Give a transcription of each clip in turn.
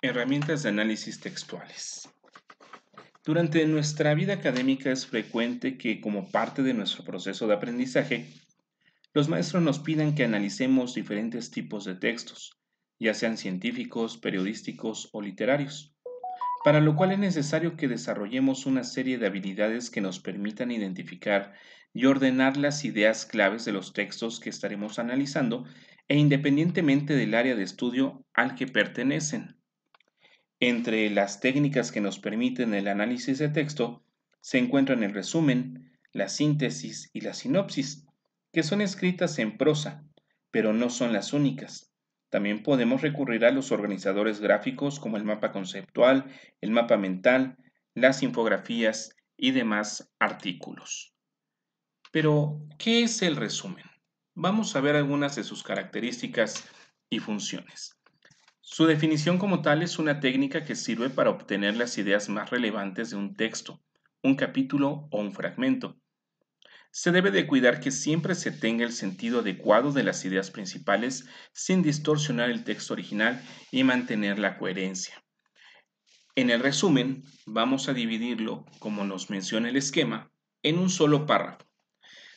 Herramientas de análisis textuales. Durante nuestra vida académica es frecuente que, como parte de nuestro proceso de aprendizaje, los maestros nos pidan que analicemos diferentes tipos de textos, ya sean científicos, periodísticos o literarios, para lo cual es necesario que desarrollemos una serie de habilidades que nos permitan identificar y ordenar las ideas claves de los textos que estaremos analizando e independientemente del área de estudio al que pertenecen. Entre las técnicas que nos permiten el análisis de texto se encuentran el resumen, la síntesis y la sinopsis, que son escritas en prosa, pero no son las únicas. También podemos recurrir a los organizadores gráficos como el mapa conceptual, el mapa mental, las infografías y demás artículos. Pero, ¿qué es el resumen? Vamos a ver algunas de sus características y funciones. Su definición como tal es una técnica que sirve para obtener las ideas más relevantes de un texto, un capítulo o un fragmento. Se debe de cuidar que siempre se tenga el sentido adecuado de las ideas principales sin distorsionar el texto original y mantener la coherencia. En el resumen, vamos a dividirlo, como nos menciona el esquema, en un solo párrafo.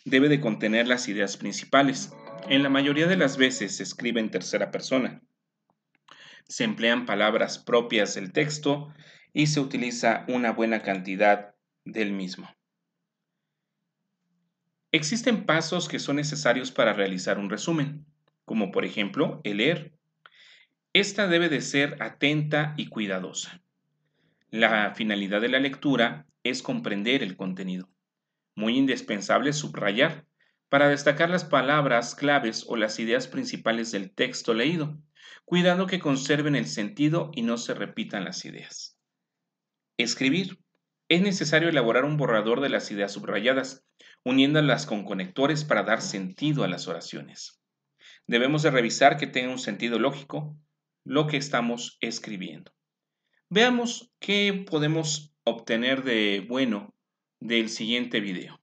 Debe de contener las ideas principales. En la mayoría de las veces se escribe en tercera persona. Se emplean palabras propias del texto y se utiliza una buena cantidad del mismo. Existen pasos que son necesarios para realizar un resumen, como por ejemplo el leer. Esta debe de ser atenta y cuidadosa. La finalidad de la lectura es comprender el contenido. Muy indispensable subrayar para destacar las palabras claves o las ideas principales del texto leído, cuidando que conserven el sentido y no se repitan las ideas. Escribir. Es necesario elaborar un borrador de las ideas subrayadas, uniéndolas con conectores para dar sentido a las oraciones. Debemos de revisar que tenga un sentido lógico lo que estamos escribiendo. Veamos qué podemos obtener de bueno del siguiente video.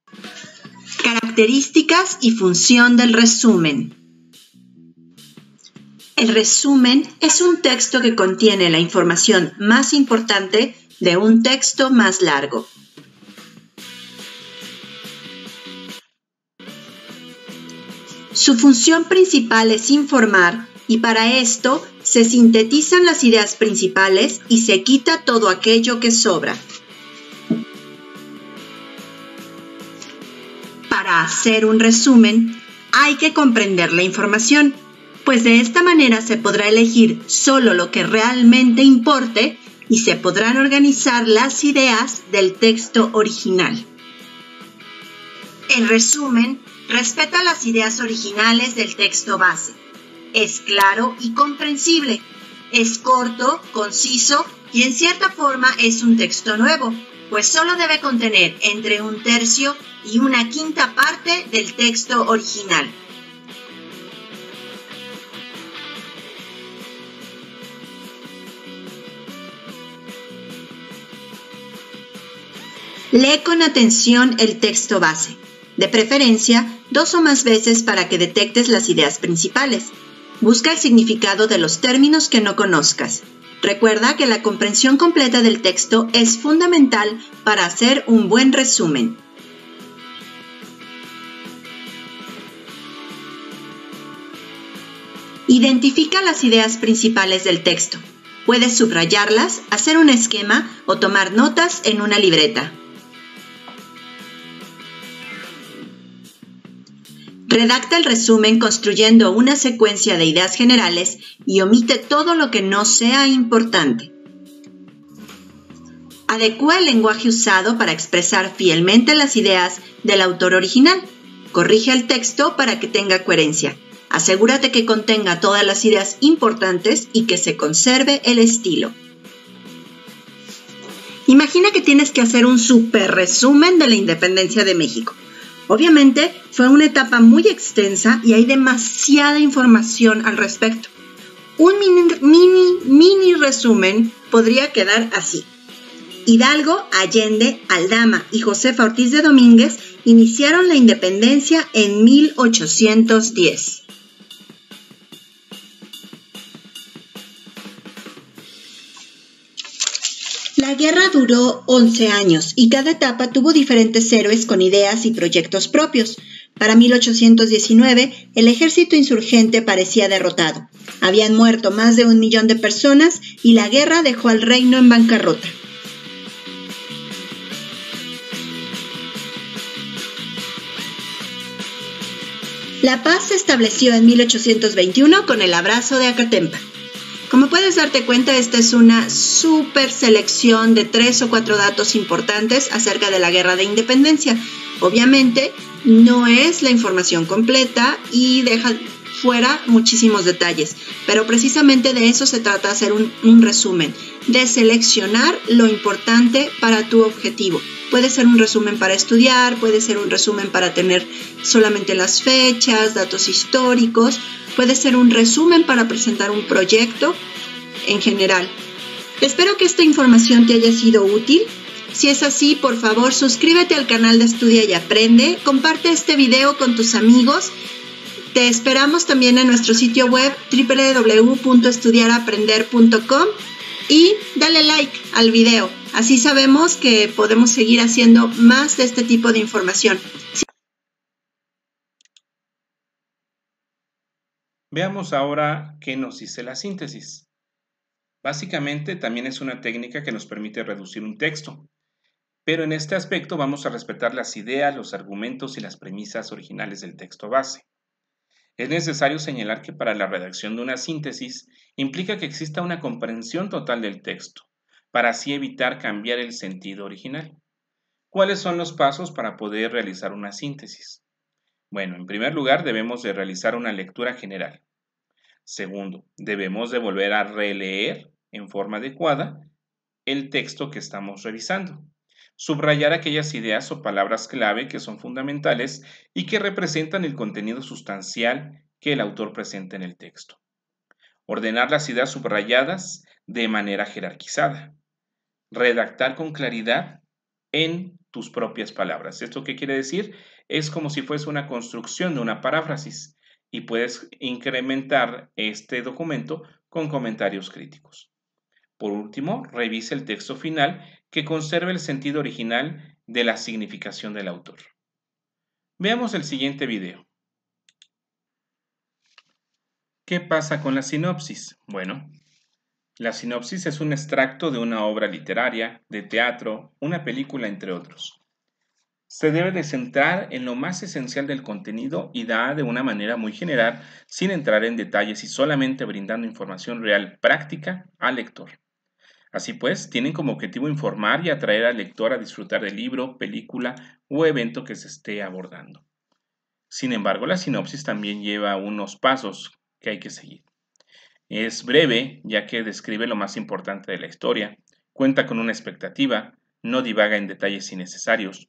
Características y función del resumen. El resumen es un texto que contiene la información más importante de un texto más largo. Su función principal es informar y para esto se sintetizan las ideas principales y se quita todo aquello que sobra. Para hacer un resumen hay que comprender la información, pues de esta manera se podrá elegir solo lo que realmente importe y se podrán organizar las ideas del texto original. El resumen respeta las ideas originales del texto base. Es claro y comprensible. Es corto, conciso y en cierta forma es un texto nuevo, pues solo debe contener entre 1/3 y 1/5 parte del texto original. Lee con atención el texto base, de preferencia 2 o más veces para que detectes las ideas principales. Busca el significado de los términos que no conozcas. Recuerda que la comprensión completa del texto es fundamental para hacer un buen resumen. Identifica las ideas principales del texto. Puedes subrayarlas, hacer un esquema o tomar notas en una libreta. Redacta el resumen construyendo una secuencia de ideas generales y omite todo lo que no sea importante. Adecúa el lenguaje usado para expresar fielmente las ideas del autor original. Corrige el texto para que tenga coherencia. Asegúrate que contenga todas las ideas importantes y que se conserve el estilo. Imagina que tienes que hacer un súper resumen de la independencia de México. Obviamente fue una etapa muy extensa y hay demasiada información al respecto. Un mini resumen podría quedar así. Hidalgo, Allende, Aldama y Josefa Ortiz de Domínguez iniciaron la independencia en 1810. La guerra duró 11 años y cada etapa tuvo diferentes héroes con ideas y proyectos propios. Para 1819, el ejército insurgente parecía derrotado. Habían muerto más de 1 millón de personas y la guerra dejó al reino en bancarrota. La paz se estableció en 1821 con el abrazo de Acatempa. Como puedes darte cuenta, esta es una súper selección de 3 o 4 datos importantes acerca de la Guerra de Independencia. Obviamente, no es la información completa y deja fuera muchísimos detalles, pero precisamente de eso se trata, hacer un resumen, de seleccionar lo importante para tu objetivo. Puede ser un resumen para estudiar, puede ser un resumen para tener solamente las fechas, datos históricos, puede ser un resumen para presentar un proyecto en general. Espero que esta información te haya sido útil. Si es así, por favor, suscríbete al canal de Estudia y Aprende, comparte este video con tus amigos. Te esperamos también en nuestro sitio web www.estudiaraprender.com y dale like al video. Así sabemos que podemos seguir haciendo más de este tipo de información. Veamos ahora qué nos dice la síntesis. Básicamente también es una técnica que nos permite reducir un texto, pero en este aspecto vamos a respetar las ideas, los argumentos y las premisas originales del texto base. Es necesario señalar que para la redacción de una síntesis implica que exista una comprensión total del texto, para así evitar cambiar el sentido original. ¿Cuáles son los pasos para poder realizar una síntesis? Bueno, en primer lugar debemos de realizar una lectura general. Segundo, debemos de volver a releer en forma adecuada el texto que estamos revisando. Subrayar aquellas ideas o palabras clave que son fundamentales y que representan el contenido sustancial que el autor presenta en el texto. Ordenar las ideas subrayadas de manera jerarquizada. Redactar con claridad en tus propias palabras. ¿Esto qué quiere decir? Es como si fuese una construcción de una paráfrasis y puedes incrementar este documento con comentarios críticos. Por último, revisa el texto final que conserve el sentido original de la significación del autor. Veamos el siguiente video. ¿Qué pasa con la sinopsis? Bueno, la sinopsis es un extracto de una obra literaria, de teatro, una película, entre otros. Se debe de centrar en lo más esencial del contenido y da de una manera muy general, sin entrar en detalles y solamente brindando información real práctica al lector. Así pues, tienen como objetivo informar y atraer al lector a disfrutar del libro, película o evento que se esté abordando. Sin embargo, la sinopsis también lleva unos pasos que hay que seguir. Es breve, ya que describe lo más importante de la historia, cuenta con una expectativa, no divaga en detalles innecesarios.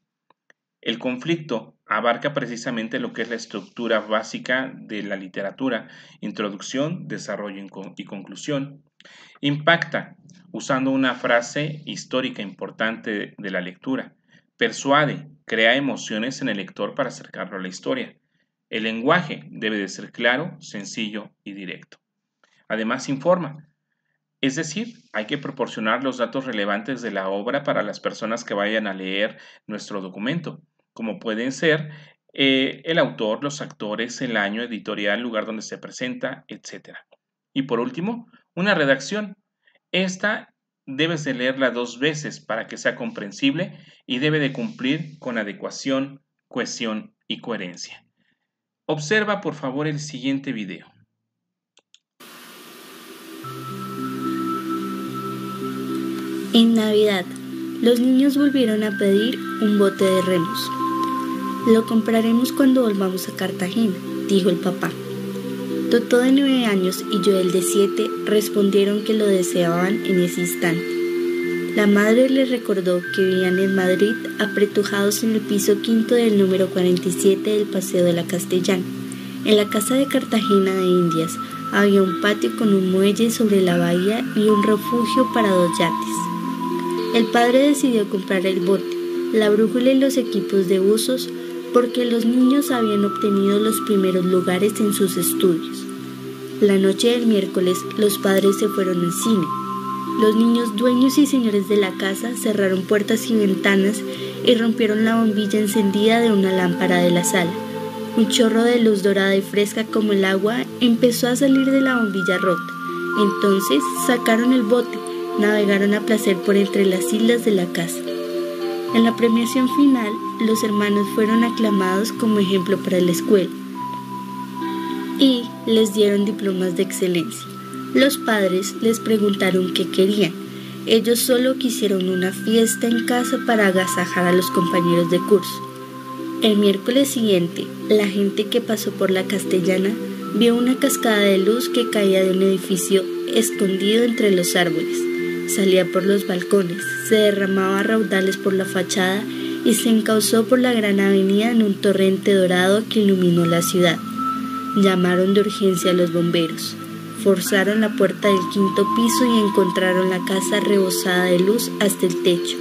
El conflicto abarca precisamente lo que es la estructura básica de la literatura: introducción, desarrollo y conclusión. Impacta, usando una frase histórica importante de la lectura. Persuade, crea emociones en el lector para acercarlo a la historia. El lenguaje debe de ser claro, sencillo y directo. Además, informa. Es decir, hay que proporcionar los datos relevantes de la obra para las personas que vayan a leer nuestro documento, como pueden ser el autor, los actores, el año, editorial, lugar donde se presenta, etc. Y por último, una redacción. Esta debes de leerla 2 veces para que sea comprensible y debe de cumplir con adecuación, cohesión y coherencia. Observa por favor el siguiente video. En Navidad, los niños volvieron a pedir un bote de remos. Lo compraremos cuando volvamos a Cartagena, dijo el papá. Totó de 9 años y Joel de 7 respondieron que lo deseaban en ese instante. La madre les recordó que vivían en Madrid apretujados en el piso 5 del número 47 del Paseo de la Castellana. En la casa de Cartagena de Indias había un patio con un muelle sobre la bahía y un refugio para 2 yates. El padre decidió comprar el bote, la brújula y los equipos de buzos porque los niños habían obtenido los primeros lugares en sus estudios. La noche del miércoles los padres se fueron al cine. Los niños dueños y señores de la casa cerraron puertas y ventanas y rompieron la bombilla encendida de una lámpara de la sala. Un chorro de luz dorada y fresca como el agua empezó a salir de la bombilla rota. Entonces sacaron el bote, navegaron a placer por entre las islas de la casa. En la premiación final, los hermanos fueron aclamados como ejemplo para la escuela y les dieron diplomas de excelencia. Los padres les preguntaron qué querían. Ellos solo quisieron una fiesta en casa para agasajar a los compañeros de curso. El miércoles siguiente, la gente que pasó por la Castellana vio una cascada de luz que caía de un edificio escondido entre los árboles. Salía por los balcones, se derramaba a raudales por la fachada y se encauzó por la gran avenida en un torrente dorado que iluminó la ciudad. Llamaron de urgencia a los bomberos. Forzaron la puerta del 5.º piso y encontraron la casa rebosada de luz hasta el techo.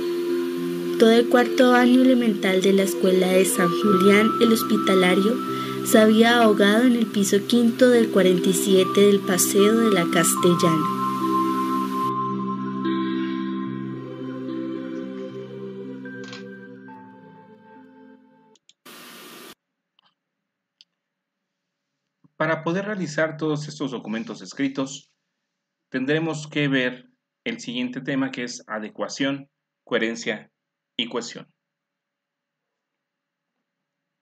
Todo el 4.º año elemental de la escuela de San Julián el Hospitalario se había ahogado en el piso 5.º del 47 del Paseo de la Castellana. Para poder realizar todos estos documentos escritos, tendremos que ver el siguiente tema, que es adecuación, coherencia y cohesión.